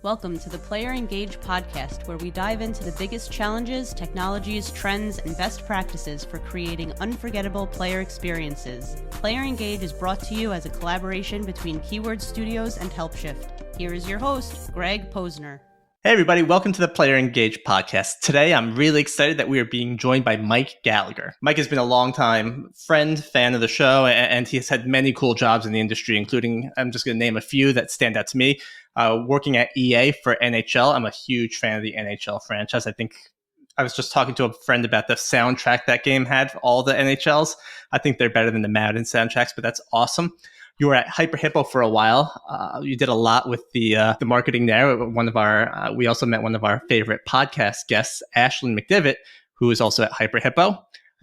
Welcome to the Player Engage podcast, where we dive into the biggest challenges, technologies, trends, and best practices for creating unforgettable player experiences. Player Engage is brought to you as a collaboration between Keyword Studios and HelpShift. Here is your host, Greg Posner. Hey everybody, welcome to the Player Engage podcast. Today I'm really excited that we are being joined by Mike Gallagher. Mike has been a longtime friend, fan of the show, and he has had many cool jobs in the industry, including, I'm just going to name a few that stand out to me. Working at EA for NHL. I'm a huge fan of the NHL franchise. I think I was just talking to a friend about the soundtrack that game had for all the NHLs. I think they're better than the Madden soundtracks, but that's awesome. You were at HyperHippo for a while. You did a lot with the marketing there. We also met one of our favorite podcast guests, Ashlyn McDivitt, who is also at HyperHippo.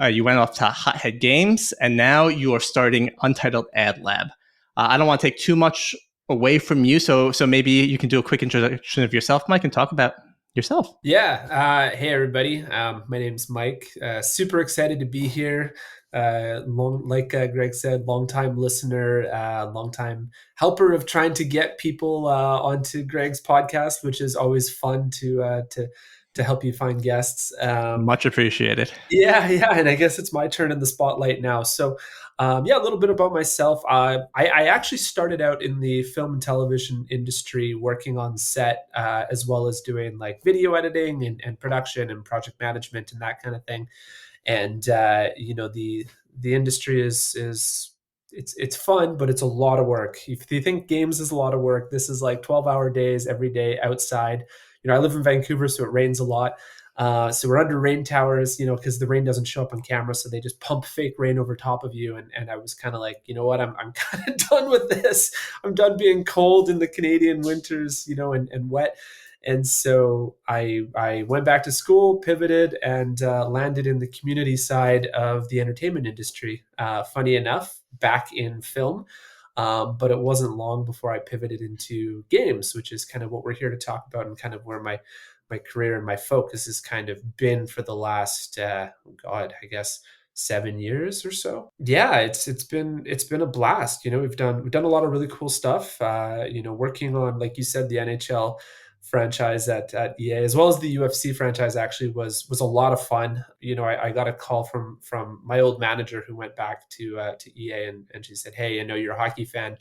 You went off to Hothead Games, and now you are starting Untitled Ad Lab. I don't want to take too much away from you, so maybe you can do a quick introduction of yourself, Mike, and talk about yourself. Yeah. Hey, everybody. My name's Mike. Super excited to be here. Like Greg said, long-time listener, long-time helper of trying to get people onto Greg's podcast, which is always fun to help you find guests. Much appreciated. Yeah, and I guess it's my turn in the spotlight now. So, a little bit about myself. I actually started out in the film and television industry, working on set, as well as doing like video editing and production and project management and that kind of thing. And the industry is it's fun, but it's a lot of work. If you think games is a lot of work, this is like 12-hour days every day outside. I live in Vancouver, so it rains a lot. So we're under rain towers, because the rain doesn't show up on camera, so they just pump fake rain over top of you. And I was kind of like, you know what, I'm kind of done with this. I'm done being cold in the Canadian winters, and wet. And so I went back to school, pivoted, and landed in the community side of the entertainment industry. Funny enough, back in film. But it wasn't long before I pivoted into games, which is kind of what we're here to talk about, and kind of where my career and my focus has kind of been for the last, I guess 7 years or so. Yeah, it's been a blast. We've done a lot of really cool stuff. Working on, like you said, the NHL franchise at EA, as well as the UFC franchise, actually was a lot of fun. I got a call from my old manager who went back to EA, and she said, "Hey, I know you're a hockey fan.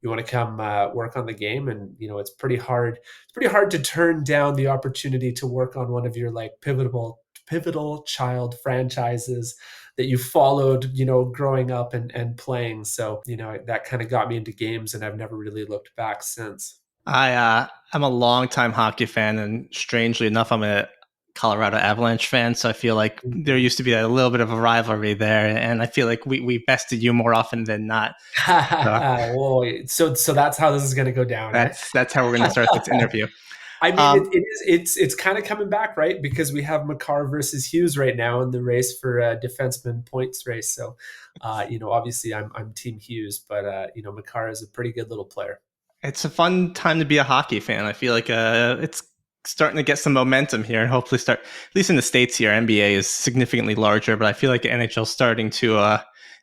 You want to come work on the game?" And it's pretty hard to turn down the opportunity to work on one of your like pivotal child franchises that you followed, growing up and playing. So that kind of got me into games, and I've never really looked back since. I'm a longtime hockey fan, and strangely enough, I'm a Colorado Avalanche fan. So I feel like there used to be a little bit of a rivalry there, and I feel like we bested you more often than not. So that's how this is going to go down. That's how we're going to start this interview. I mean, it's kind of coming back, right? Because we have Makar versus Hughes right now in the race for defenseman points race. So, obviously I'm Team Hughes, but Makar is a pretty good little player. It's a fun time to be a hockey fan. I feel like it's starting to get some momentum here, and hopefully start, at least in the States here, NBA is significantly larger, but I feel like the NHL is starting to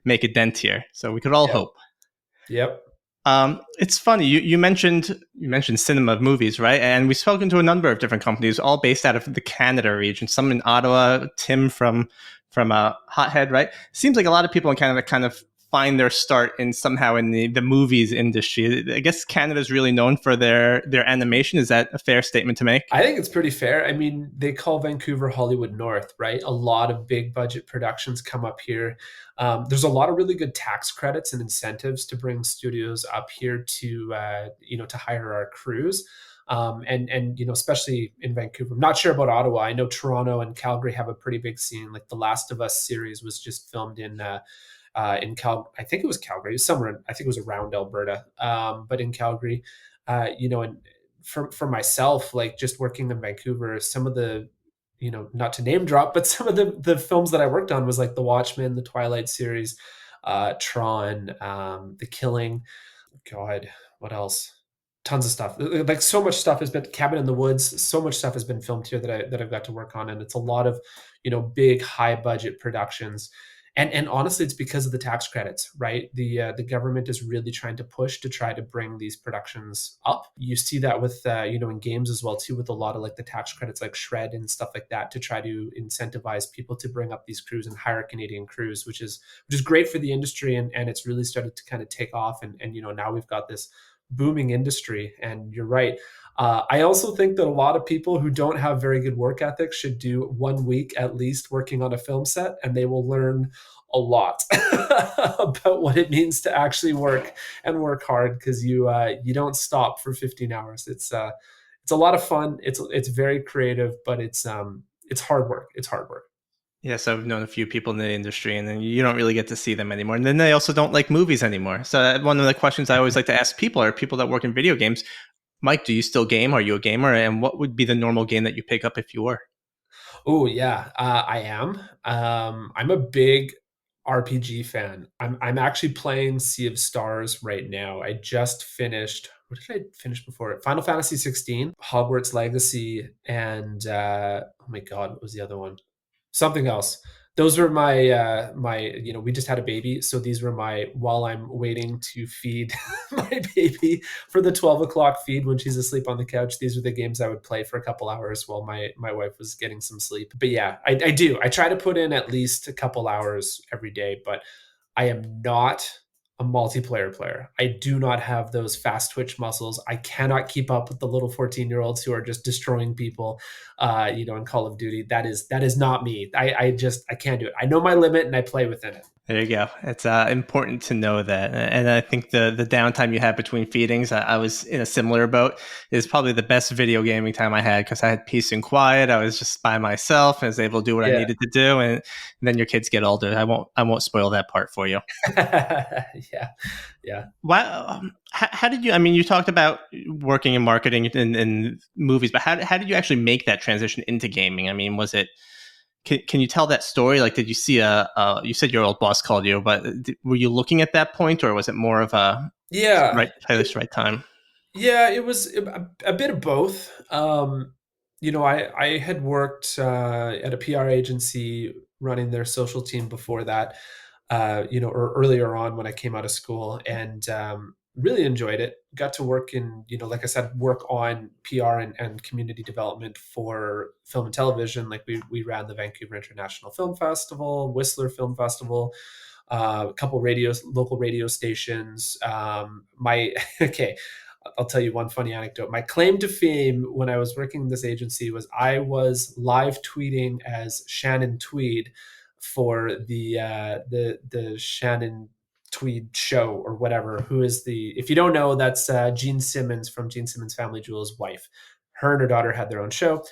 make a dent here. So we could all hope. Yep. It's funny. You mentioned cinema movies, right? And we've spoken to a number of different companies, all based out of the Canada region. Some in Ottawa, Tim from Hothead, right? Seems like a lot of people in Canada kind of find their start in the movies industry. I guess Canada is really known for their animation. Is that a fair statement to make? I think it's pretty fair. I mean, they call Vancouver Hollywood North, right? A lot of big budget productions come up here. There's a lot of really good tax credits and incentives to bring studios up here to hire our crews. And especially in Vancouver. I'm not sure about Ottawa. I know Toronto and Calgary have a pretty big scene. Like the Last of Us series was just filmed in I think it was Calgary. It was somewhere. I think it was around Alberta, but in Calgary, and for myself, like just working in Vancouver, some of the, not to name drop, but some of the films that I worked on was like The Watchmen, the Twilight series, Tron, The Killing. God, what else? Tons of stuff. Like so much stuff has been Cabin in the Woods. So much stuff has been filmed here that I've got to work on, and it's a lot of, big high budget productions. And honestly, it's because of the tax credits, right? The government is really trying to push to try to bring these productions up. You see that with in games as well too, with a lot of like the tax credits like Shred and stuff like that, to try to incentivize people to bring up these crews and hire Canadian crews, which is great for the industry, and it's really started to kind of take off, and now we've got this booming industry. And you're right. I also think that a lot of people who don't have very good work ethics should do 1 week at least working on a film set, and they will learn a lot about what it means to actually work and work hard, because you don't stop for 15 hours. It's a lot of fun. It's very creative, but it's hard work. It's hard work. Yes, I've known a few people in the industry, and then you don't really get to see them anymore. And then they also don't like movies anymore. So one of the questions I always like to ask people are people that work in video games. Mike, do you still game? Are you a gamer? And what would be the normal game that you pick up if you were? Oh yeah, I am. I'm a big RPG fan. I'm actually playing Sea of Stars right now. I just finished. What did I finish before it? Final Fantasy 16, Hogwarts Legacy, and oh my god, what was the other one? Something else. Those were my we just had a baby, so these were my, while I'm waiting to feed my baby for the 12 o'clock feed when she's asleep on the couch, these were the games I would play for a couple hours while my wife was getting some sleep. But yeah, I do. I try to put in at least a couple hours every day, but I am not a multiplayer player. I do not have those fast twitch muscles. I cannot keep up with the little 14-year-olds who are just destroying people, in Call of Duty. That is not me. I can't do it. I know my limit and I play within it. There you go. It's important to know that. And I think the downtime you had between feedings, I was in a similar boat, is probably the best video gaming time I had, because I had peace and quiet. I was just by myself and was able to do what I Yeah. needed to do. And then your kids get older. I won't spoil that part for you. Yeah. Wow. How did you, I mean, you talked about working in marketing in movies, but how did you actually make that transition into gaming? I mean, was it, can you tell that story? Like, did you see you said your old boss called you, but were you looking at that point, or was it more of a Yeah. right time? Yeah, it was a bit of both. I had worked at a PR agency running their social team before that, or earlier on when I came out of school, and really enjoyed it. Got to work in, like I said, work on PR and community development for film and television. Like we ran the Vancouver International Film Festival, Whistler Film Festival, a couple local radio stations. My okay, I'll tell you one funny anecdote. My claim to fame when I was working in this agency was I was live tweeting as Shannon Tweed for the Shannon Tweed show or whatever. Who is if you don't know, that's Gene Simmons from Gene Simmons Family Jewel's wife. Her and her daughter had their own show.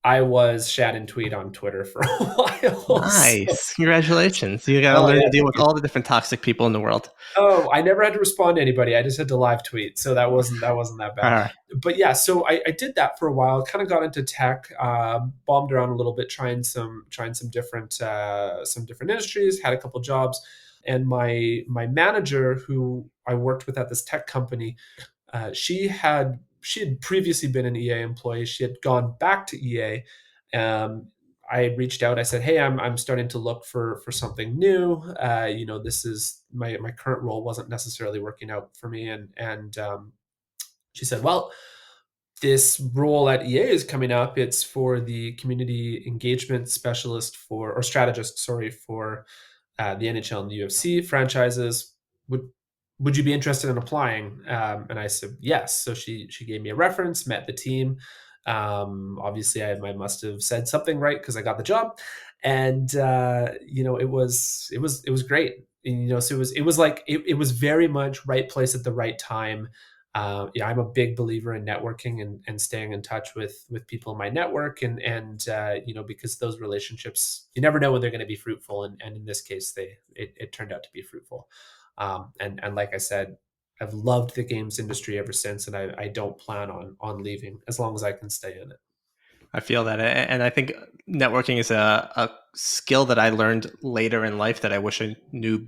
I was Shannon Tweed on Twitter for a while. Nice. Congratulations. You got to learn to deal with all the different toxic people in the world. Oh, I never had to respond to anybody. I just had to live tweet, so that wasn't that All bad. right. But yeah, so I did that for a while. Kind of got into tech, bombed around a little bit, trying some different industries. Had a couple jobs, and my manager, who I worked with at this tech company, she had previously been an EA employee. She had gone back to EA. I reached out. I said, "Hey, I'm starting to look for something new. This is my current role wasn't necessarily working out for me." And she said, "Well, this role at EA is coming up. It's for the community engagement specialist or strategist, sorry, for the NHL and the UFC franchises. Would you be interested in applying?" And I said yes. So she gave me a reference, met the team. Obviously, I must have said something right because I got the job, and it was great. And, so it was very much right place at the right time. I'm a big believer in networking and staying in touch with people in my network, and because those relationships, you never know when they're going to be fruitful, and in this case, it turned out to be fruitful. And like I said, I've loved the games industry ever since, and I don't plan on leaving as long as I can stay in it. I feel that. And I think networking is a skill that I learned later in life that I wish I knew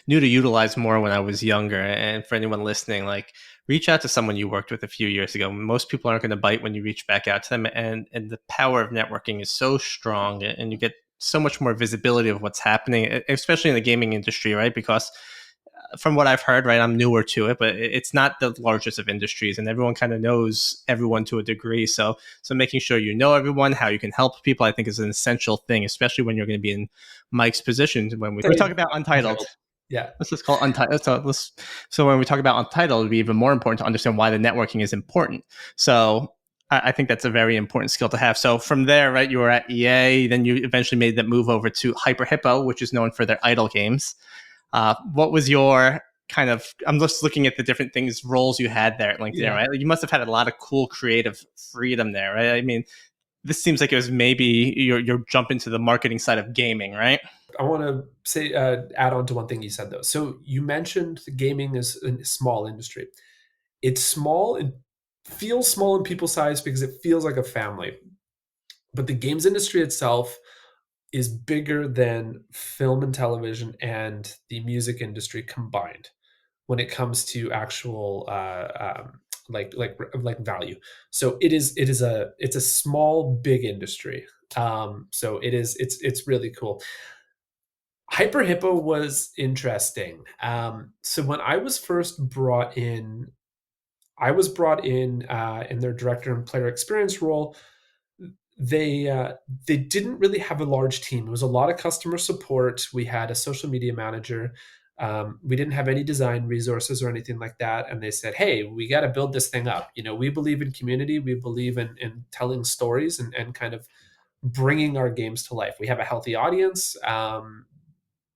to utilize more when I was younger. And for anyone listening, like, reach out to someone you worked with a few years ago. Most people aren't going to bite when you reach back out to them. And the power of networking is so strong, and you get so much more visibility of what's happening, especially in the gaming industry, right? Because from what I've heard, right, I'm newer to it, but it's not the largest of industries, and everyone kind of knows everyone to a degree. So making sure you know everyone, how you can help people, I think is an essential thing, especially when you're going to be in Mike's position. When we talk about Untitled, yeah, let's just call it Untitled. So when we talk about Untitled, it'd be even more important to understand why the networking is important. So I think that's a very important skill to have. So from there, right, you were at EA, then you eventually made that move over to HyperHippo, which is known for their idle games. What was your kind of, I'm just looking at the different things, roles you had there at LinkedIn, right? Like, you must have had a lot of cool creative freedom there, right? I mean, this seems like it was maybe your jump into the marketing side of gaming, right? I want to say, add on to one thing you said though. So you mentioned the gaming is a small industry. It's small and feels small in people's eyes because it feels like a family. But the games industry itself is bigger than film and television and the music industry combined when it comes to actual like value. So it's a small big industry. So it's really cool. HyperHippo was interesting. So when I was first brought in, in their director and player experience role. They didn't really have a large team. It was a lot of customer support. We had a social media manager. We didn't have any design resources or anything like that. And they said, "Hey, we got to build this thing up. You know, we believe in community. We believe in telling stories and kind of bringing our games to life. We have a healthy audience.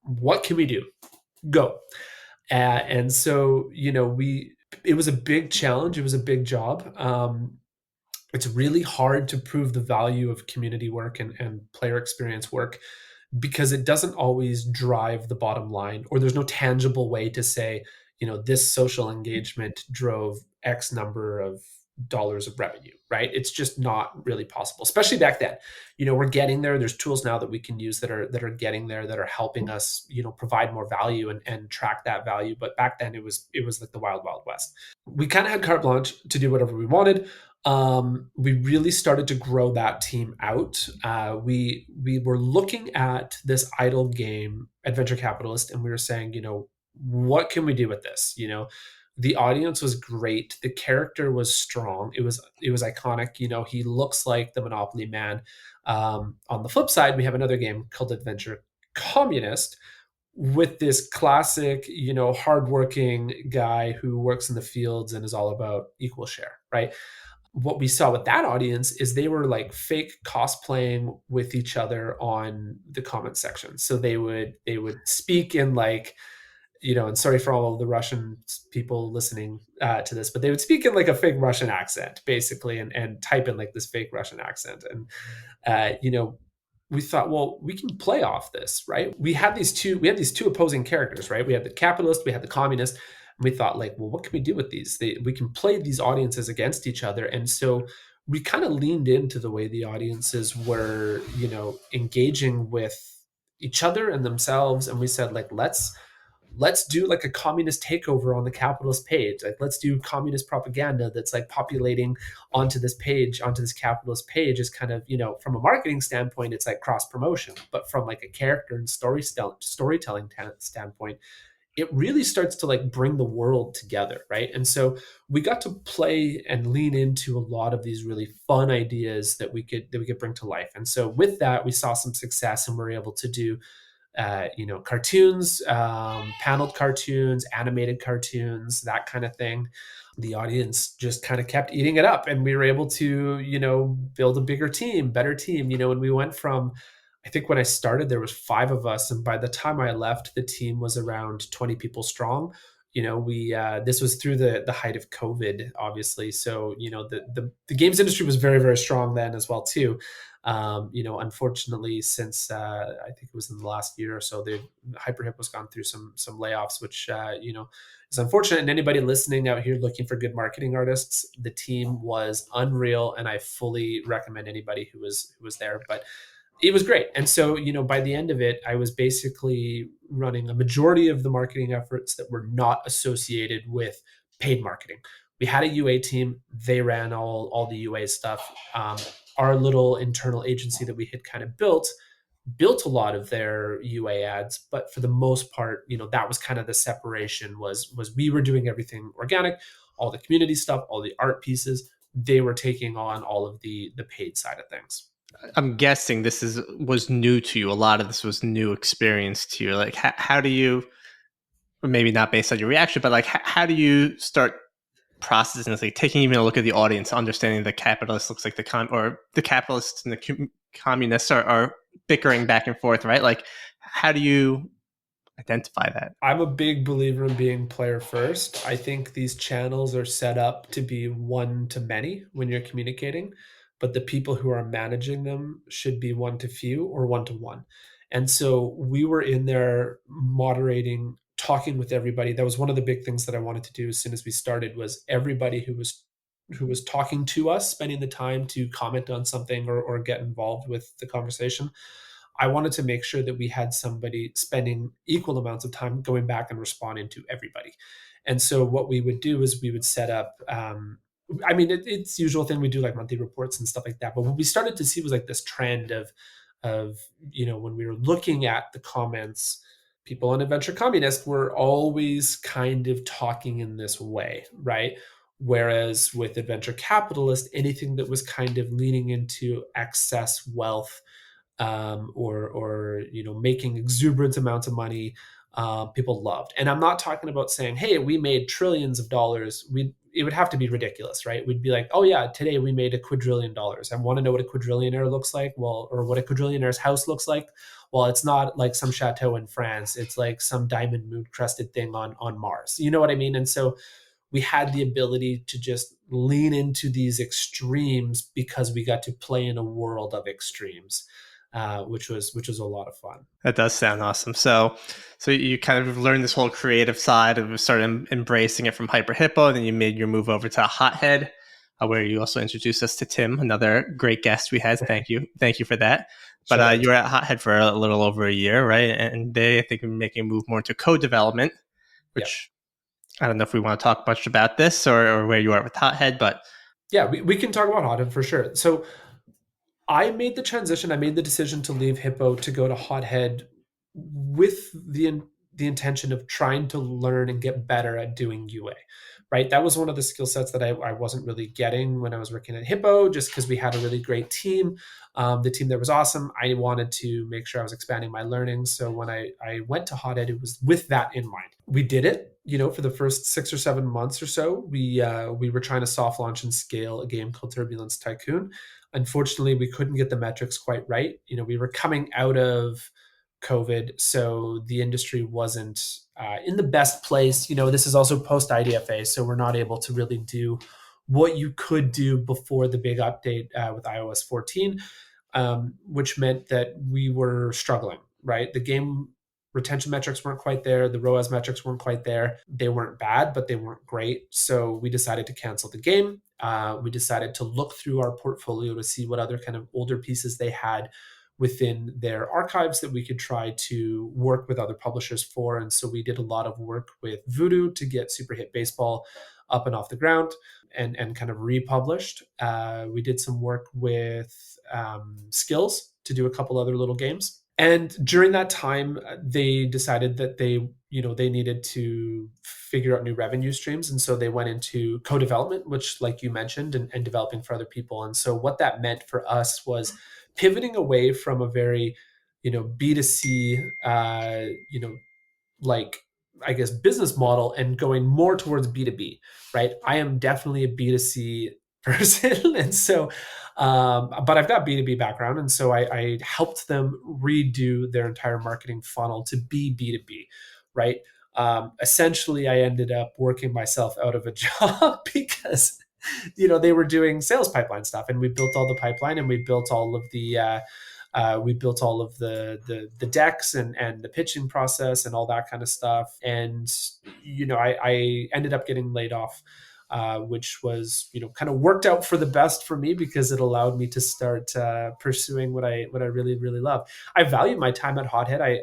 What can we do? Go." And so, it was a big challenge. It was a big job. It's really hard to prove the value of community work and player experience work because it doesn't always drive the bottom line, or there's no tangible way to say, this social engagement drove X number of dollars of revenue, right? It's just not really possible, especially back then. We're getting there. There's tools now that we can use that are getting there, that are helping us, provide more value and track that value. But back then it was like the wild, wild west. We kind of had carte blanche to do whatever we wanted. We really started to grow that team out. We were looking at this idle game, Adventure Capitalist, and we were saying, what can we do with this? The audience was great. The character was strong. It was iconic. He looks like the Monopoly Man. On the flip side, we have another game called Adventure Communist, with this classic, hardworking guy who works in the fields and is all about equal share, right? What we saw with that audience is they were like fake cosplaying with each other on the comment section. So they would speak in like, and sorry for all of the Russian people listening to this, but they would speak in like a fake Russian accent, basically, and type in like this fake Russian accent. And, we thought, well, we can play off this, right? We had these two opposing characters, right? We had the capitalist, we had the communist. And we thought, like, well, what can we do with these? We can play these audiences against each other. And so we kind of leaned into the way the audiences were, engaging with each other and themselves. And we said, like, let's do like a communist takeover on the capitalist page. Like, let's do communist propaganda that's like populating onto this capitalist page is kind of, from a marketing standpoint, it's like cross promotion, but from like a character and storytelling standpoint, it really starts to like bring the world together, right? And so we got to play and lean into a lot of these really fun ideas that we could bring to life. And so with that, we saw some success and we're able to do cartoons, paneled cartoons, animated cartoons, that kind of thing. The audience just kind of kept eating it up, and we were able to, build a bigger team, better team. When we went from, I think when I started, there was 5 of us, and by the time I left, the team was around 20 people strong. This was through the height of COVID, obviously. So, the games industry was very, very strong then as well too. Unfortunately, since I think it was in the last year or so, HyperHippo's gone through some layoffs, which is unfortunate. And anybody listening out here looking for good marketing artists, the team was unreal, and I fully recommend anybody who was there. But it was great. And so, by the end of it, I was basically running a majority of the marketing efforts that were not associated with paid marketing. We had a UA team. They ran all the UA stuff. Our little internal agency that we had kind of built built a lot of their UA ads, but for the most part, that was kind of the separation was we were doing everything organic, all the community stuff, all the art pieces. They were taking on all of the paid side of things. I'm guessing this was new to you. A lot of this was new experience to you. Like, how do you, or maybe not based on your reaction, but like, how do you start processing this? Like, taking even a look at the audience, understanding the capitalist looks like or the capitalists and the communists are bickering back and forth, right? Like, how do you identify that? I'm a big believer in being player first. I think these channels are set up to be one to many when you're communicating, but the people who are managing them should be one to few or one to one. And so we were in there moderating, talking with everybody. That was one of the big things that I wanted to do as soon as we started was everybody who was talking to us, spending the time to comment on something or get involved with the conversation. I wanted to make sure that we had somebody spending equal amounts of time going back and responding to everybody. And so what we would do is we would set up, it's usual thing we do like monthly reports and stuff like that. But what we started to see was like this trend of when we were looking at the comments, people on Adventure Communist were always kind of talking in this way, right? Whereas with Adventure Capitalist, anything that was kind of leaning into excess wealth, or making exuberant amounts of money, people loved. And I'm not talking about saying, hey, we made trillions of dollars. It would have to be ridiculous, right? We'd be like, oh yeah, today we made $1 quadrillion. I want to know what a quadrillionaire looks like. Well, or what a quadrillionaire's house looks like. Well, it's not like some chateau in France. It's like some diamond moon crested thing on Mars. You know what I mean? And so we had the ability to just lean into these extremes because we got to play in a world of extremes. Which was a lot of fun. That does sound awesome. So you kind of learned this whole creative side and started embracing it from HyperHippo. Then you made your move over to Hothead, where you also introduced us to Tim, another great guest we had. Thank you for that. But Sure. you were at Hothead for a little over a year, right? And they, I think, are making a move more into co-development, which I don't know if we want to talk much about this or where you are with Hothead, but yeah, we can talk about Hothead for sure. So I made the transition. I made the decision to leave Hippo to go to Hothead with the intention of trying to learn and get better at doing UA. Right, that was one of the skill sets that I wasn't really getting when I was working at Hippo, just because we had a really great team. The team there was awesome. I wanted to make sure I was expanding my learning. So when I went to Hothead, it was with that in mind. We did it, for the first 6 or 7 months or so. We were trying to soft launch and scale a game called Turbulence Tycoon. Unfortunately, we couldn't get the metrics quite right. We were coming out of COVID, so the industry wasn't in the best place. This is also post IDFA, so we're not able to really do what you could do before the big update with iOS 14, which meant that we were struggling, right? The game retention metrics weren't quite there. The ROAS metrics weren't quite there. They weren't bad, but they weren't great. So we decided to cancel the game. We decided to look through our portfolio to see what other kind of older pieces they had within their archives that we could try to work with other publishers for. And so we did a lot of work with Voodoo to get Super Hit Baseball up and off the ground and kind of republished. We did some work with Skills to do a couple other little games. And during that time, they decided that they needed to figure out new revenue streams. And so they went into co-development, which, like you mentioned, and developing for other people. And so what that meant for us was pivoting away from a very, B2C, like, I guess, business model and going more towards B2B, right? I am definitely a B2C person. And so, but I've got B2B background. And so I helped them redo their entire marketing funnel to be B2B, right? Essentially, I ended up working myself out of a job because they were doing sales pipeline stuff, and we built all the pipeline, and we built all of the decks and the pitching process and all that kind of stuff. And I ended up getting laid off, which was kind of worked out for the best for me because it allowed me to start pursuing what I really, really love. I valued my time at Hothead. I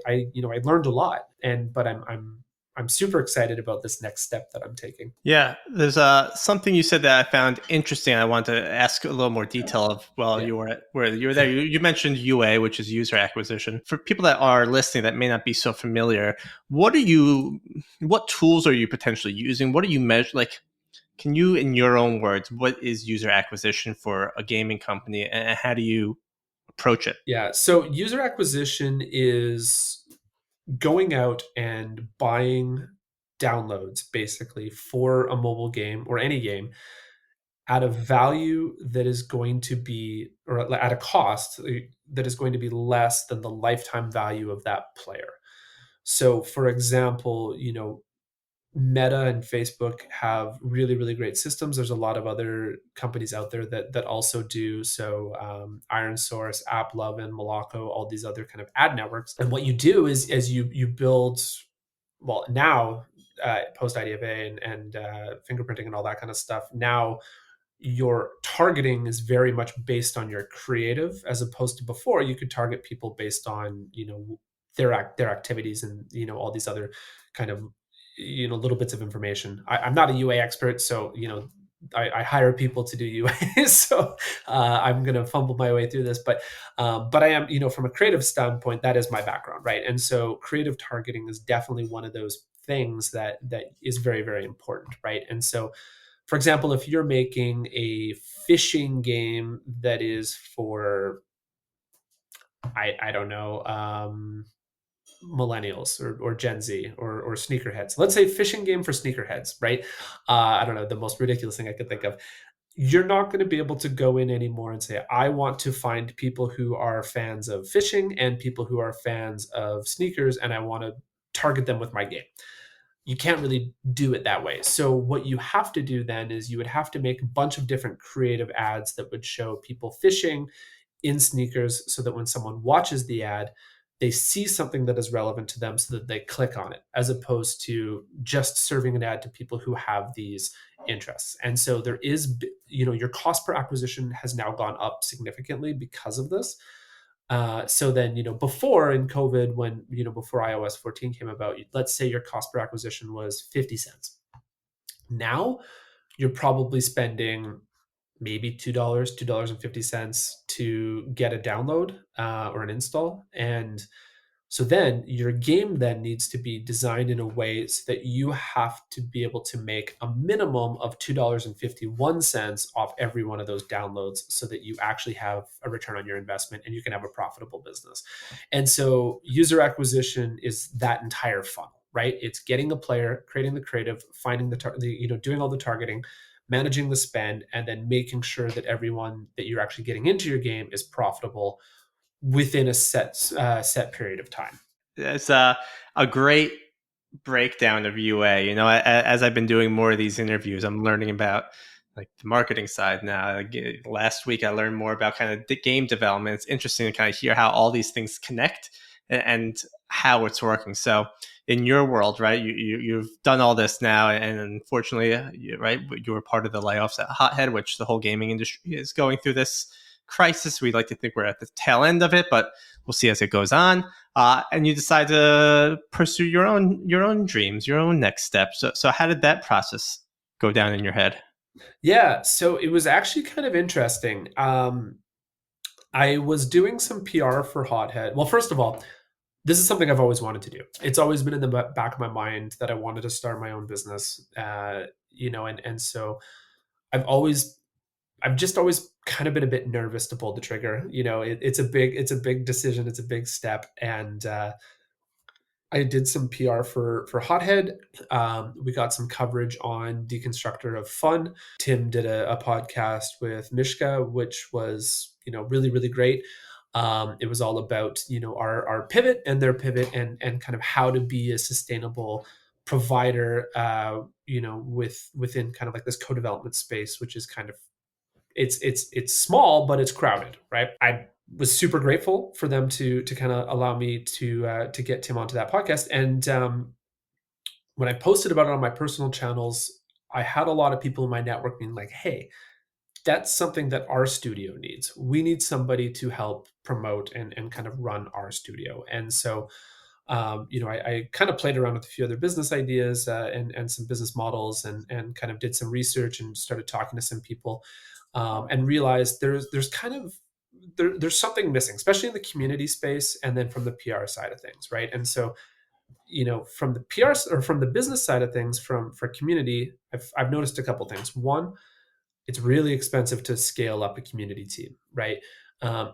learned a lot, but I'm I'm super excited about this next step that I'm taking. Yeah, there's something you said that I found interesting. I want to ask a little more detail of. Well, Yeah. you were where you were there. You mentioned UA, which is user acquisition. For people that are listening that may not be so familiar, what tools are you potentially using? What do you measure? Like, can you, in your own words, what is user acquisition for a gaming company, and how do you approach it? Yeah. So user acquisition is going out and buying downloads basically for a mobile game or any game at a value that is going to be, or at a cost that is going to be less than the lifetime value of that player. So, for example, Meta and Facebook have really, really great systems. There's a lot of other companies out there that also do. So, Iron Source, AppLovin, Moloko, all these other kind of ad networks. And what you do is, as you build, well, now post IDFA and fingerprinting and all that kind of stuff. Now your targeting is very much based on your creative, as opposed to before you could target people based on their activities and all these other kind of little bits of information. I'm not a UA expert, so I hire people to do UA, so I'm going to fumble my way through this, but I am, from a creative standpoint, that is my background, right? And so creative targeting is definitely one of those things that is very, very important, right? And so, for example, if you're making a fishing game that is for, I don't know, millennials or Gen Z or sneakerheads. Let's say fishing game for sneakerheads, right? I don't know, the most ridiculous thing I could think of. You're not going to be able to go in anymore and say, I want to find people who are fans of fishing and people who are fans of sneakers, and I want to target them with my game. You can't really do it that way. So what you have to do then is you would have to make a bunch of different creative ads that would show people fishing in sneakers, so that when someone watches the ad, they see something that is relevant to them so that they click on it, as opposed to just serving an ad to people who have these interests. And so there is, your cost per acquisition has now gone up significantly because of this. So then, before in COVID, when, before iOS 14 came about, let's say your cost per acquisition was 50 cents. Now you're probably spending maybe $2.50 to get a download or an install. And so then your game then needs to be designed in a way so that you have to be able to make a minimum of $2.51 off every one of those downloads, so that you actually have a return on your investment and you can have a profitable business. And so user acquisition is that entire funnel, right? It's getting the player, creating the creative, finding doing all the targeting, managing the spend, and then making sure that everyone that you're actually getting into your game is profitable within a set period of time. It's a great breakdown of UA. As I've been doing more of these interviews, I'm learning about like the marketing side now. Last week, I learned more about kind of the game development. It's interesting to kind of hear how all these things connect and how it's working. So, in your world, right, you've done all this now, and unfortunately, right, you were part of the layoffs at Hothead, which the whole gaming industry is going through this crisis. We'd like to think we're at the tail end of it, but we'll see as it goes on. And you decide to pursue your own dreams, your own next steps. So how did that process go down in your head? Yeah, so it was actually kind of interesting. I was doing some PR for Hothead. Well, first of all, this is something I've always wanted to do. It's always been in the back of my mind that I wanted to start my own business. And so I've just always kind of been a bit nervous to pull the trigger. It's a big decision. It's a big step. And I did some PR for Hothead. We got some coverage on Deconstructor of Fun. Tim did a podcast with Mishka, which was, really, really great. It was all about, our pivot and their pivot, and kind of how to be a sustainable provider, within kind of like this co-development space, which is kind of, it's small, but it's crowded, right? I was super grateful for them to kind of allow me to get Tim onto that podcast. And when I posted about it on my personal channels, I had a lot of people in my network being like, "Hey, that's something that our studio needs. We need somebody to help promote and kind of run our studio." And so I kind of played around with a few other business ideas and some business models and kind of did some research and started talking to some people and realized there's kind of there's something missing, especially in the community space and then from the PR side of things, right? And so, from the PR or from the business side of things, for community, I've noticed a couple things. One, it's really expensive to scale up a community team, right?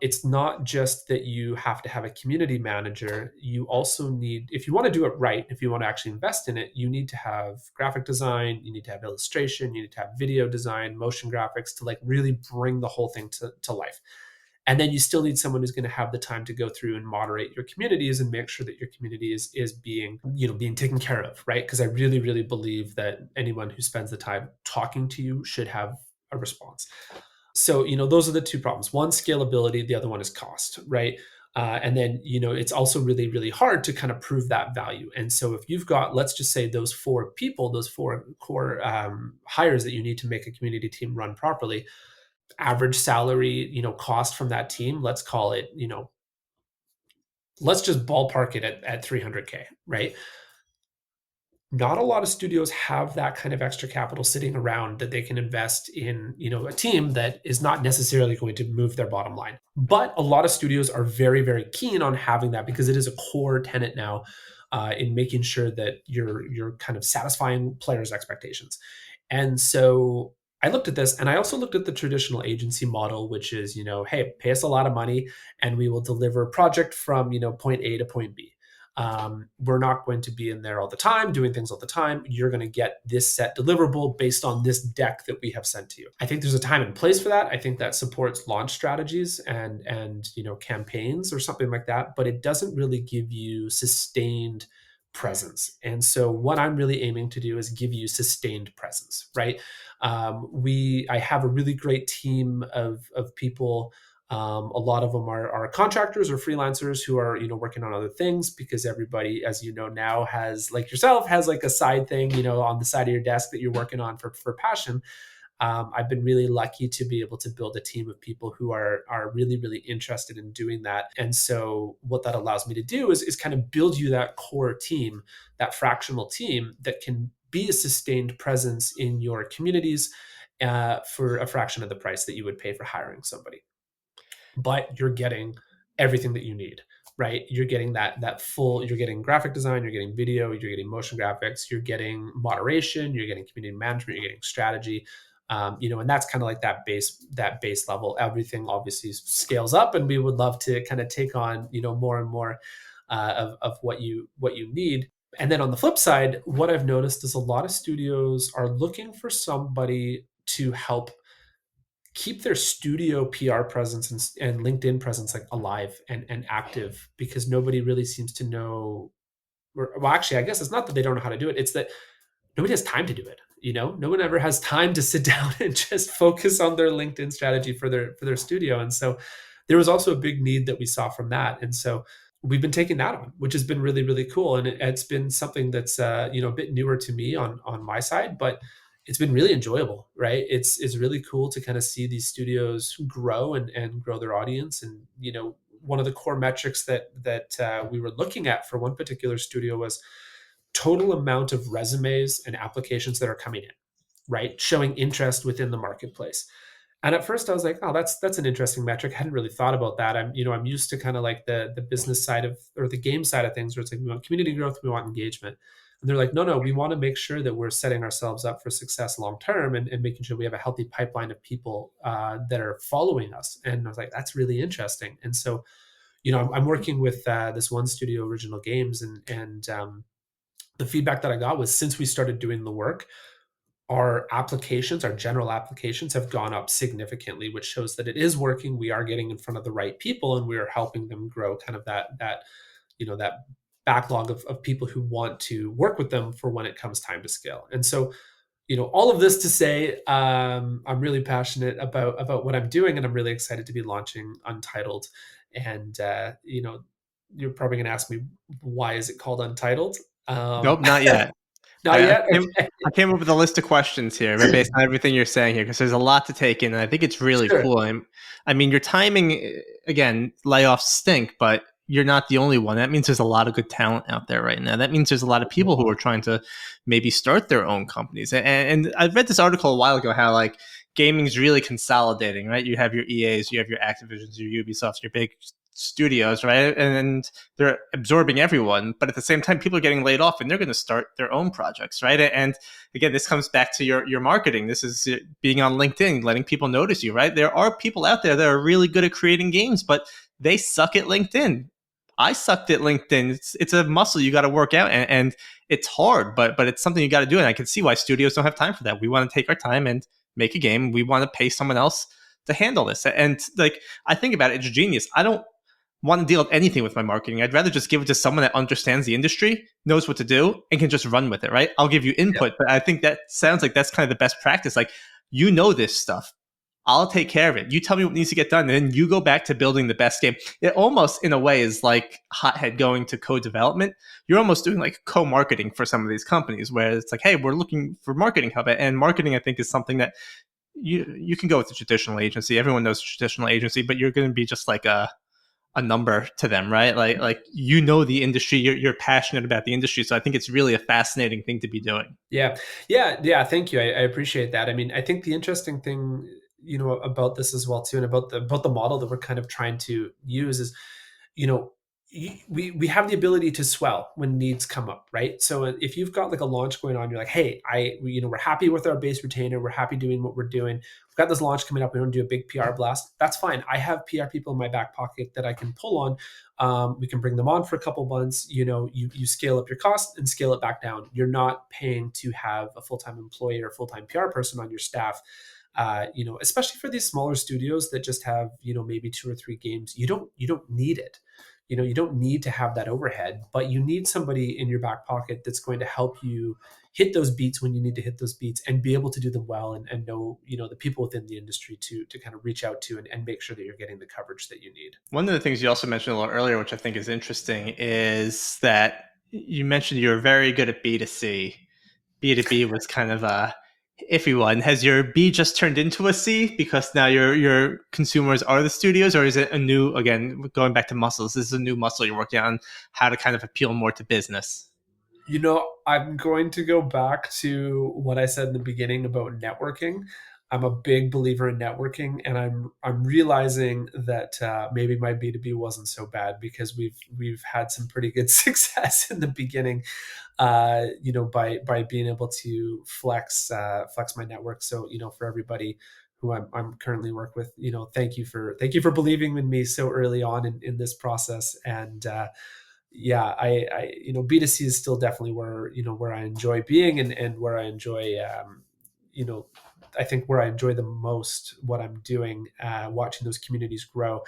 It's not just that you have to have a community manager. You also need, if you want to do it right, if you want to actually invest in it, you need to have graphic design, you need to have illustration, you need to have video design, motion graphics to like really bring the whole thing to life. And then you still need someone who's going to have the time to go through and moderate your communities and make sure that your community is being, being taken care of, right? Because I really, really believe that anyone who spends the time talking to you should have a response. So, those are the two problems. One, scalability. The other one is cost, right? And then, it's also really, really hard to kind of prove that value. And so if you've got, let's just say those 4 people, those 4 core hires that you need to make a community team run properly, average salary, cost from that team, let's call it, let's just ballpark it at 300K, right? Not a lot of studios have that kind of extra capital sitting around that they can invest in, a team that is not necessarily going to move their bottom line. But a lot of studios are very, very keen on having that because it is a core tenet now in making sure that you're kind of satisfying players' expectations. And so I looked at this, and I also looked at the traditional agency model, which is, hey, pay us a lot of money and we will deliver a project from, point A to point B. We're not going to be in there all the time, doing things all the time. You're going to get this set deliverable based on this deck that we have sent to you. I think there's a time and place for that. I think that supports launch strategies and campaigns or something like that, but it doesn't really give you sustained presence. And so what I'm really aiming to do is give you sustained presence, right? I have a really great team of people. A lot of them are contractors or freelancers who are, working on other things because everybody, as you know, now has, like yourself, has like a side thing, on the side of your desk that you're working on for passion. I've been really lucky to be able to build a team of people who are really, really interested in doing that. And so what that allows me to do is kind of build you that core team, that fractional team that can be a sustained presence in your communities for a fraction of the price that you would pay for hiring somebody. But you're getting everything that you need, right? You're getting that full, you're getting graphic design, you're getting video, you're getting motion graphics, you're getting moderation, you're getting community management, you're getting strategy, and that's kind of like that base level. Everything obviously scales up, and we would love to kind of take on, more and more of what you need. And then on the flip side, what I've noticed is a lot of studios are looking for somebody to help keep their studio PR presence and LinkedIn presence like alive and active, because nobody really seems to know. Well, actually, I guess it's not that they don't know how to do it. It's that nobody has time to do it. No one ever has time to sit down and just focus on their LinkedIn strategy for their studio. And so there was also a big need that we saw from that. And so we've been taking that on, which has been really, really cool. And it's been something that's, a bit newer to me on my side, but it's been really enjoyable, right? It's really cool to kind of see these studios grow and grow their audience. And, one of the core metrics that we were looking at for one particular studio was total amount of resumes and applications that are coming in, right? Showing interest within the marketplace. And at first I was like, oh, that's an interesting metric. I hadn't really thought about that. I'm used to kind of like the business side of, or the game side of things, where it's like, we want community growth, we want engagement. And they're like, no, we want to make sure that we're setting ourselves up for success long-term and making sure we have a healthy pipeline of people that are following us. And I was like, that's really interesting. And so, I'm working with this one studio, Original Games, and the feedback that I got was, since we started doing the work, our general applications have gone up significantly, which shows that it is working. We are getting in front of the right people, and we are helping them grow kind of that backlog of people who want to work with them for when it comes time to scale. And so, all of this to say, I'm really passionate about what I'm doing, and I'm really excited to be launching Untitled. And, you're probably going to ask me, why is it called Untitled? Nope, not yet. Not yet? I came up with a list of questions here based on everything you're saying here, because there's a lot to take in, and I think it's really cool. I mean, your timing, again, layoffs stink, but you're not the only one. That means there's a lot of good talent out there right now. That means there's a lot of people who are trying to maybe start their own companies. And I read this article a while ago how like gaming's really consolidating, right? You have your EAs, you have your Activisions, your Ubisofts, your big studios, right? And they're absorbing everyone. But at the same time, people are getting laid off and they're going to start their own projects, right? And again, this comes back to your marketing. This is being on LinkedIn, letting people notice you, right? There are people out there that are really good at creating games, but they suck at LinkedIn. I sucked at LinkedIn. It's a muscle you got to work out, and it's hard, but it's something you got to do. And I can see why studios don't have time for that. We want to take our time and make a game. We want to pay someone else to handle this. And like I think about it, it's genius. I don't want to deal with anything with my marketing. I'd rather just give it to someone that understands the industry, knows what to do, and can just run with it, right? I'll give you input, but I think that sounds like that's kind of the best practice. Like, you know this stuff. I'll take care of it. You tell me what needs to get done, and then you go back to building the best game. It almost, in a way, is like Hothead going to co-development. You're almost doing like co-marketing for some of these companies, where it's like, hey, we're looking for marketing hub, and marketing, I think, is something that you can go with the traditional agency. Everyone knows the traditional agency, but you're going to be just like a number to them, right? Like you know the industry, you're passionate about the industry, so I think it's really a fascinating thing to be doing. Yeah. Thank you. I appreciate that. I mean, I think the interesting thing, about this as well too, and about the model that we're kind of trying to use is, you know, we have the ability to swell when needs come up, right? So if you've got like a launch going on, you're like, hey, we're happy with our base retainer, we're happy doing what we're doing. We've got this launch coming up. We want to do a big PR blast. That's fine. I have PR people in my back pocket that I can pull on. We can bring them on for a couple months. You scale up your cost and scale it back down. You're not paying to have a full-time employee or a full-time PR person on your staff. Especially for these smaller studios that just have, maybe 2 or 3 games, you don't need it. You don't need to have that overhead, but you need somebody in your back pocket that's going to help you hit those beats when you need to hit those beats and be able to do them well, and know, the people within the industry to kind of reach out to and make sure that you're getting the coverage that you need. One of the things you also mentioned a little earlier, which I think is interesting, is that you mentioned you're very good at B2C. B2B was kind of a iffy one. Has your B just turned into a C because now your consumers are the studios, or is it a new, again, going back to muscles, this is a new muscle you're working on, how to kind of appeal more to business? I'm going to go back to what I said in the beginning about networking. I'm a big believer in networking, and I'm realizing that maybe my B2B wasn't so bad, because we've had some pretty good success in the beginning, by being able to flex my network. So, for everybody who I'm currently work with, thank you for believing in me so early on in this process. And I B2C is still definitely where I enjoy being, and where I enjoy, I think where I enjoy the most what I'm doing, watching those communities grow.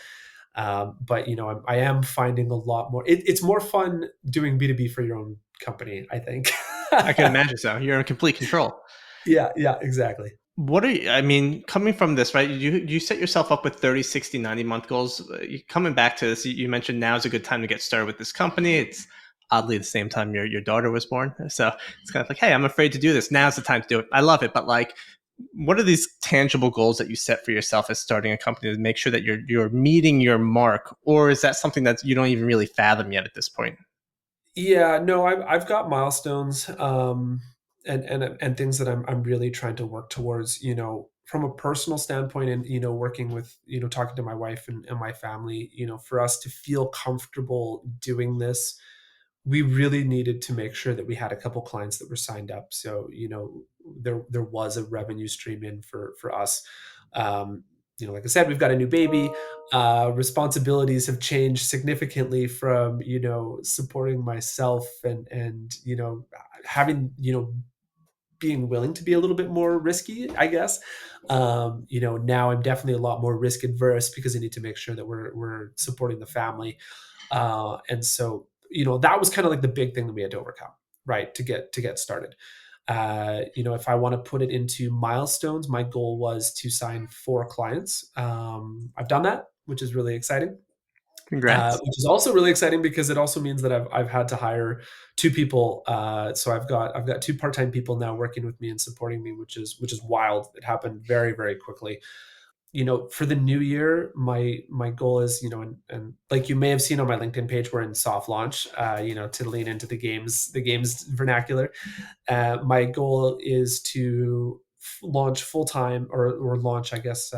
But I am finding a lot more. It's more fun doing B2B for your own company, I think. I can imagine so. You're in complete control. Yeah, exactly. What are you, I mean, coming from this, right? You set yourself up with 30, 60, 90-month goals. Coming back to this, you mentioned now is a good time to get started with this company. It's oddly the same time your daughter was born. So it's kind of like, hey, I'm afraid to do this. Now's the time to do it. I love it. But like, what are these tangible goals that you set for yourself as starting a company to make sure that you're meeting your mark? Or is that something that you don't even really fathom yet at this point? Yeah, no, I've got milestones, and things that I'm really trying to work towards, from a personal standpoint, and, working with, talking to my wife and my family, for us to feel comfortable doing this, we really needed to make sure that we had a couple clients that were signed up. So, there was a revenue stream in for us. Like I said, we've got a new baby. Responsibilities have changed significantly from, supporting myself, and having, being willing to be a little bit more risky, I guess. Now I'm definitely a lot more risk adverse, because I need to make sure that we're supporting the family. And so, that was kind of like the big thing that we had to overcome, right, to get started. If I want to put it into milestones, my goal was to sign 4 clients. I've done that, which is really exciting. Congrats. Which is also really exciting, because it also means that I've had to hire 2 people. So I've got 2 part-time people now working with me and supporting me, which is wild. It happened very, very quickly. for the new year, my goal is, and like you may have seen on my LinkedIn page, we're in soft launch, to lean into the games vernacular. My goal is to launch full time, or launch, I guess,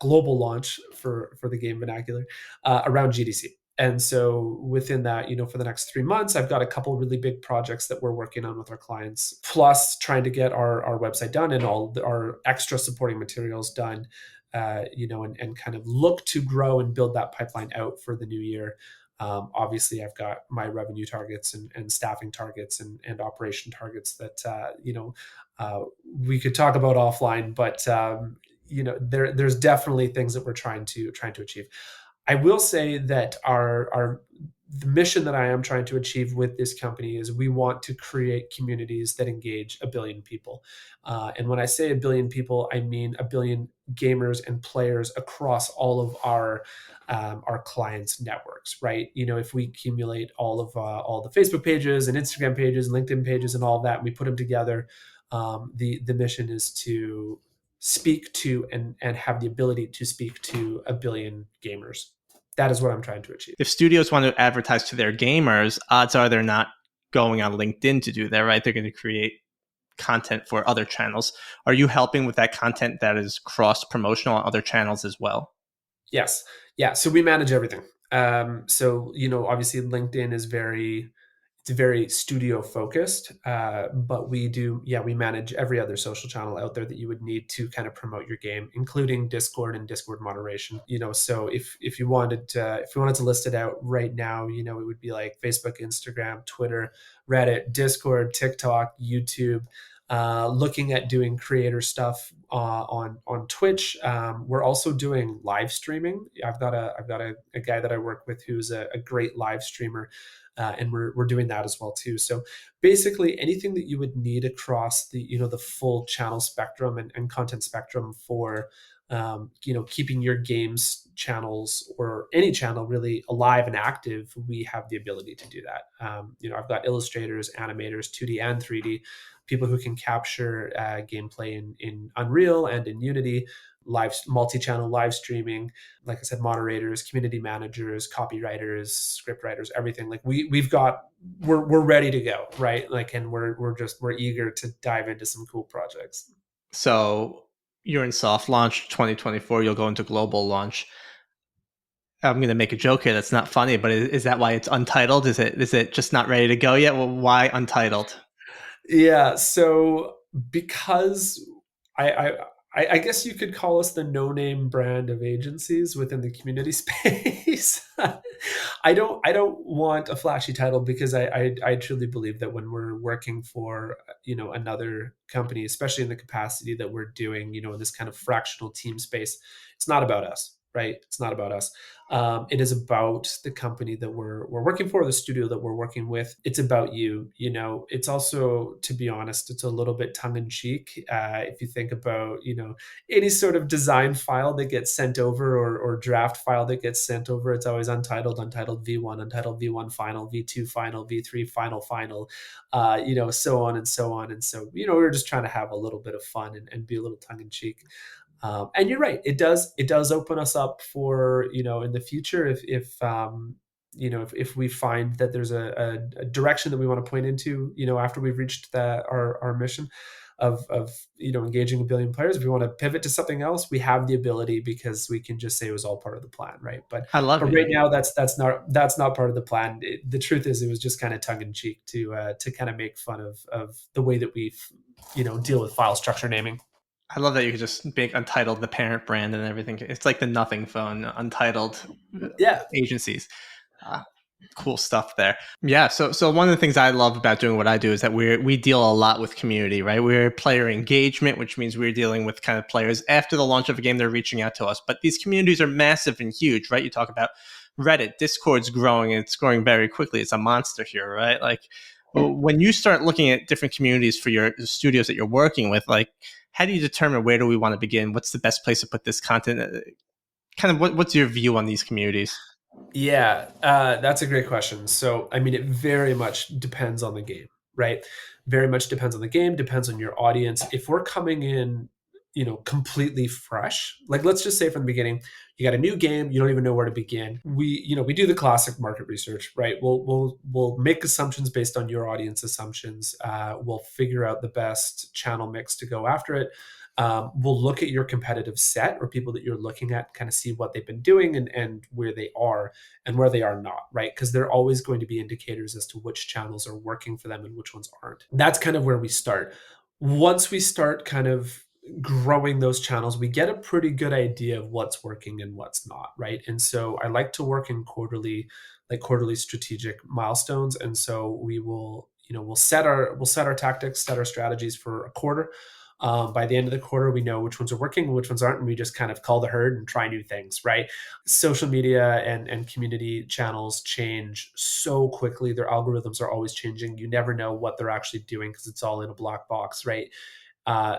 global launch for the game vernacular, around GDC. And so within that, for the next 3 months, I've got a couple really big projects that we're working on with our clients, plus trying to get our website done and all our extra supporting materials done, and kind of look to grow and build that pipeline out for the new year. Obviously, I've got my revenue targets and staffing targets and operation targets that, we could talk about offline, but there's definitely things that we're trying to achieve. I will say that our the mission that I am trying to achieve with this company is we want to create communities that engage a billion people. And when I say a billion people, I mean a billion gamers and players across all of our clients' networks, right? If we accumulate all the Facebook pages and Instagram pages and LinkedIn pages and all of that, and we put them together, the mission is to speak to and have the ability to speak to a billion gamers. That is what I'm trying to achieve. If studios want to advertise to their gamers, odds are they're not going on LinkedIn to do that, right? They're going to create content for other channels. Are you helping with that content that is cross promotional on other channels as well? Yes. Yeah. So we manage everything. So, obviously LinkedIn is very studio focused, but we manage every other social channel out there that you would need to kind of promote your game, including Discord and Discord moderation. So if you wanted to list it out right now, it would be like Facebook, Instagram, Twitter, Reddit, Discord, TikTok, YouTube. Looking at doing creator stuff on Twitch. We're also doing live streaming. I've got a guy that I work with who's a great live streamer, and we're doing that as well too. So basically, anything that you would need across the full channel spectrum and content spectrum for keeping your games channels, or any channel really, alive and active, we have the ability to do that. I've got illustrators, animators, 2D and 3D, people who can capture gameplay in Unreal and in Unity, multi-channel live streaming, like I said, moderators, community managers, copywriters, script writers, everything. Like we're ready to go, right? Like, and we're eager to dive into some cool projects. So you're in soft launch 2024, you'll go into global launch. I'm going to make a joke here that's not funny, but is that why it's untitled? Is it just not ready to go yet? Well, why untitled? Yeah, so because I, I I guess you could call us the no-name brand of agencies within the community space. I don't want a flashy title, because I truly believe that when we're working for another company, especially in the capacity that we're doing, in this kind of fractional team space, it's not about us, right? It's not about us. It is about the company that we're working for, the studio that we're working with. It's about you. It's also, to be honest, it's a little bit tongue in cheek. If you think about any sort of design file that gets sent over, or draft file that gets sent over, it's always untitled, untitled V1, untitled V1 final, V2 final, V3 final, so on and so on. And so, we're just trying to have a little bit of fun and be a little tongue in cheek. And you're right, it does open us up for, in the future, if we find that there's a direction that we want to point into, after we've reached our mission of engaging a billion players. If we want to pivot to something else, we have the ability, because we can just say it was all part of the plan, right? I love but it. right now, that's not part of the plan. The truth is, it was just kind of tongue in cheek to kind of make fun of the way that we deal with file structure naming. I love that you could just make Untitled the parent brand and everything. It's like the nothing phone, Untitled Yeah. agencies. Cool stuff there. Yeah. So one of the things I love about doing what I do is that we deal a lot with community, right? We're player engagement, which means we're dealing with kind of players after the launch of a game, they're reaching out to us. But these communities are massive and huge, right? You talk about Reddit, Discord's growing, and it's growing very quickly. It's a monster here, right? Like, when you start looking at different communities for your studios that you're working with, like, how do you determine where do we want to begin? What's the best place to put this content? Kind of what's your view on these communities? Yeah, that's a great question. So, I mean, it very much depends on the game, right? Very much depends on the game, depends on your audience. If we're coming in, completely fresh. Like, let's just say from the beginning, you got a new game, you don't even know where to begin. We do the classic market research, right? We'll make assumptions based on your audience assumptions. We'll figure out the best channel mix to go after it. We'll look at your competitive set or people that you're looking at, kind of see what they've been doing and where they are and where they are not, right? Because they're always going to be indicators as to which channels are working for them and which ones aren't. That's kind of where we start. Once we start kind of growing those channels, we get a pretty good idea of what's working and what's not, right? And so I like to work in quarterly strategic milestones. And so we'll set our tactics, set our strategies for a quarter. By the end of the quarter, we know which ones are working and which ones aren't, and we just kind of call the herd and try new things, right? Social media and community channels change so quickly. Their algorithms are always changing. You never know what they're actually doing because it's all in a black box, right?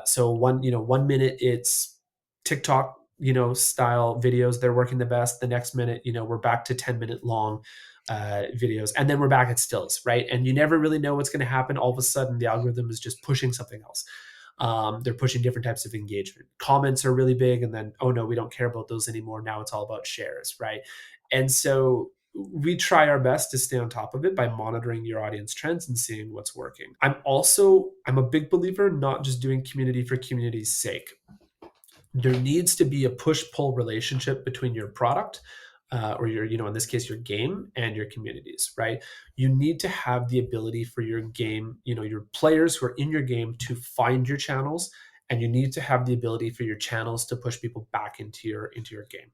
So 1 minute it's TikTok, style videos, they're working the best. The next minute, we're back to 10-minute long videos, and then we're back at stills, right? And you never really know what's going to happen. All of a sudden, the algorithm is just pushing something else. They're pushing different types of engagement. Comments are really big, and then, oh no, we don't care about those anymore. Now it's all about shares, right? And so we try our best to stay on top of it by monitoring your audience trends and seeing what's working. I'm a big believer not just doing community for community's sake. There needs to be a push-pull relationship between your product or your, in this case, your game and your communities, right? You need to have the ability for your game, your players who are in your game to find your channels, and you need to have the ability for your channels to push people back into your game.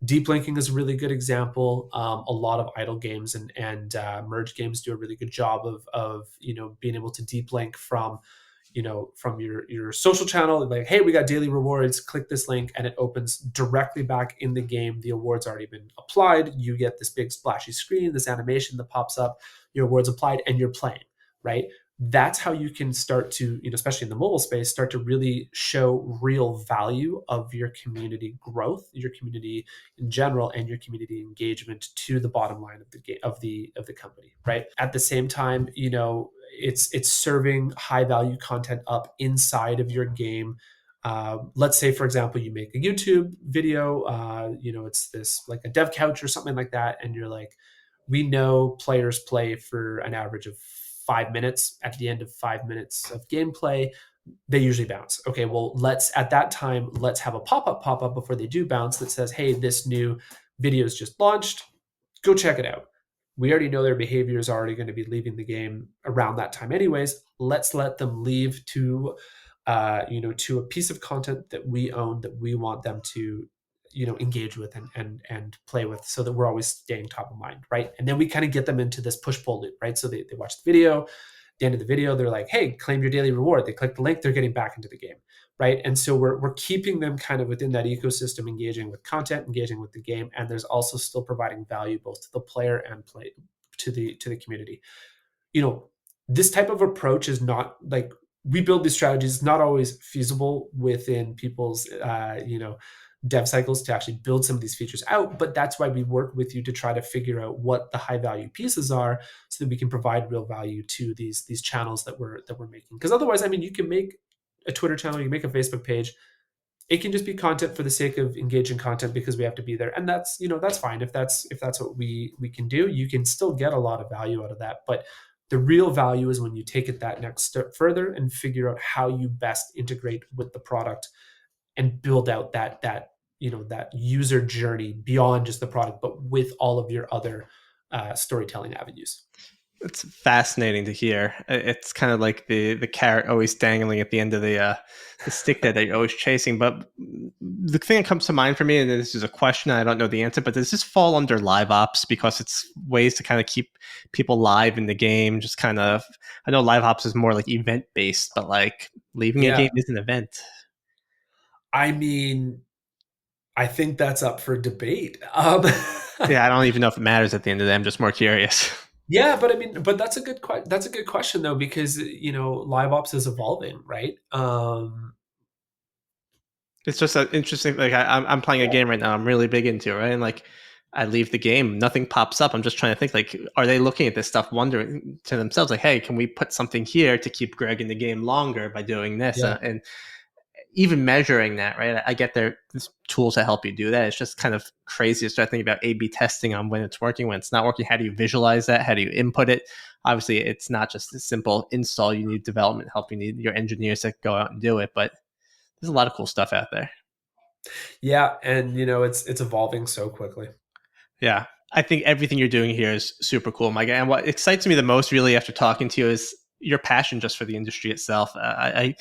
Deep linking is a really good example. A lot of idle games and merge games do a really good job of being able to deep link from your social channel, like, hey, we got daily rewards, click this link, and it opens directly back in the game. The award's already been applied. You get this big splashy screen, this animation that pops up, your awards applied, and you're playing, right? That's how you can start to, especially in the mobile space, start to really show real value of your community growth, your community in general, and your community engagement to the bottom line of the game, of the company, right? At the same time, it's serving high value content up inside of your game. Let's say, for example, you make a YouTube video, it's this like a dev couch or something like that, and you're like, we know players play for an average of 5 minutes. At the end of 5 minutes of gameplay, they usually bounce. Okay, well, let's have a pop-up before they do bounce that says, hey, this new video is just launched. Go check it out. We already know their behavior is already going to be leaving the game around that time anyways. Let's let them leave to a piece of content that we own, that we want them to engage with and play with, so that we're always staying top of mind, right? And then we kind of get them into this push-pull loop, right? So they watch the video. At the end of the video, they're like, hey, claim your daily reward. They click the link, they're getting back into the game, right? And so we're keeping them kind of within that ecosystem, engaging with content, engaging with the game, and there's also still providing value both to the player and to the community. This type of approach is not like, we build these strategies, it's not always feasible within people's dev cycles to actually build some of these features out, but that's why we work with you to try to figure out what the high value pieces are, so that we can provide real value to these channels that we're making. Because otherwise, you can make a Twitter channel, you can make a Facebook page, it can just be content for the sake of engaging content because we have to be there, and that's fine. If that's what we can do, you can still get a lot of value out of that. But the real value is when you take it that next step further and figure out how you best integrate with the product and build out that user journey beyond just the product, but with all of your other storytelling avenues. It's fascinating to hear. It's kind of like the carrot always dangling at the end of the stick that you're always chasing. But the thing that comes to mind for me, and this is a question, I don't know the answer, but does this fall under live ops? Because it's ways to kind of keep people live in the game. Just kind of, I know live ops is more like event based, but like leaving a game is an event. I think that's up for debate. Yeah, I don't even know if it matters at the end of the day. I'm just more curious. Yeah, but that's a good question though, because live ops is evolving, right? It's just interesting. Like I'm playing a game right now. I'm really big into it, right? And like I leave the game, nothing pops up. I'm just trying to think, like, are they looking at this stuff, wondering to themselves, like, hey, can we put something here to keep Greg in the game longer by doing this? Yeah. And even measuring that, right? I get there's tools to help you do that. It's just kind of crazy to start thinking about A/B testing on when it's working, when it's not working. How do you visualize that? How do you input it? Obviously, it's not just a simple install. You need development help. You need your engineers to go out and do it. But there's a lot of cool stuff out there. Yeah, and it's evolving so quickly. Yeah. I think everything you're doing here is super cool, Mike. And what excites me the most, really, after talking to you, is your passion just for the industry itself. I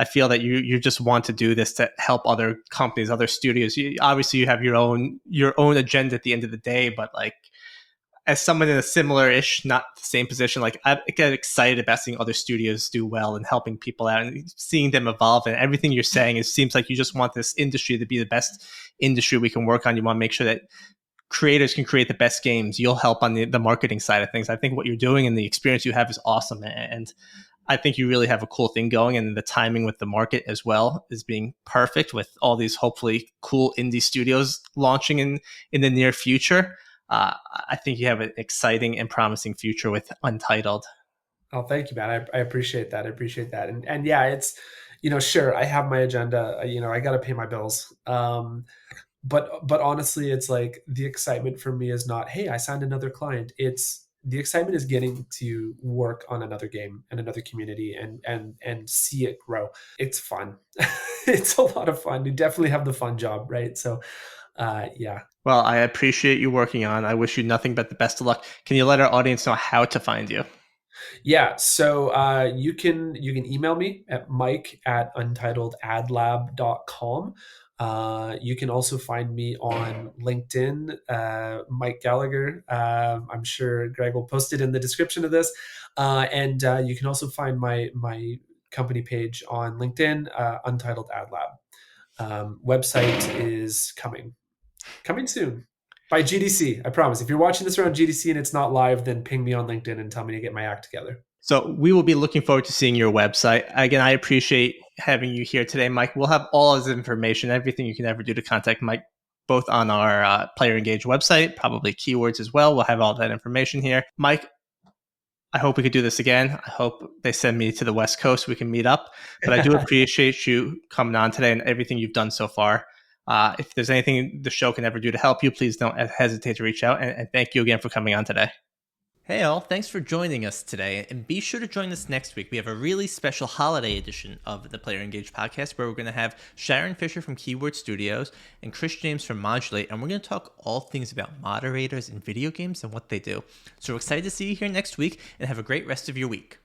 feel that you just want to do this to help other companies, other studios. Obviously, you have your own agenda at the end of the day, but like, as someone in a similar-ish, not the same position, like, I get excited about seeing other studios do well and helping people out and seeing them evolve. And everything you're saying, it seems like you just want this industry to be the best industry we can work on. You want to make sure that creators can create the best games. You'll help on the marketing side of things. I think what you're doing and the experience you have is awesome. And I think you really have a cool thing going, and the timing with the market as well is being perfect, with all these hopefully cool indie studios launching in the near future. I think you have an exciting and promising future with Untitled. Oh, thank you, man. I appreciate that. I appreciate that. And yeah, it's, sure, I have my agenda. I got to pay my bills. But honestly, it's like, the excitement for me is not, hey, I signed another client. It's, the excitement is getting to work on another game and another community and see it grow. It's fun. It's a lot of fun. You definitely have the fun job, right? So yeah. Well, I appreciate you working on. I wish you nothing but the best of luck. Can you let our audience know how to find you? Yeah, so you can email me at mike@untitledadlab.com. You can also find me on LinkedIn, Mike Gallagher. I'm sure Greg will post it in the description of this. And you can also find my company page on LinkedIn, Untitled Ad Lab. Website is coming soon by GDC. I promise. If you're watching this around GDC and it's not live, then ping me on LinkedIn and tell me to get my act together. So we will be looking forward to seeing your website. Again, I appreciate having you here today, Mike. We'll have all of this information, everything you can ever do to contact Mike, both on our Player Engage website, probably keywords as well. We'll have all that information here. Mike, I hope we could do this again. I hope they send me to the West Coast. We can meet up. But I do appreciate you coming on today and everything you've done so far. If there's anything the show can ever do to help you, please don't hesitate to reach out. And thank you again for coming on today. Hey all, thanks for joining us today, and be sure to join us next week. We have a really special holiday edition of the Player Engage podcast where we're going to have Sharon Fisher from Keyword Studios and Chris James from Modulate, and we're going to talk all things about moderators in video games and what they do. So we're excited to see you here next week, and have a great rest of your week.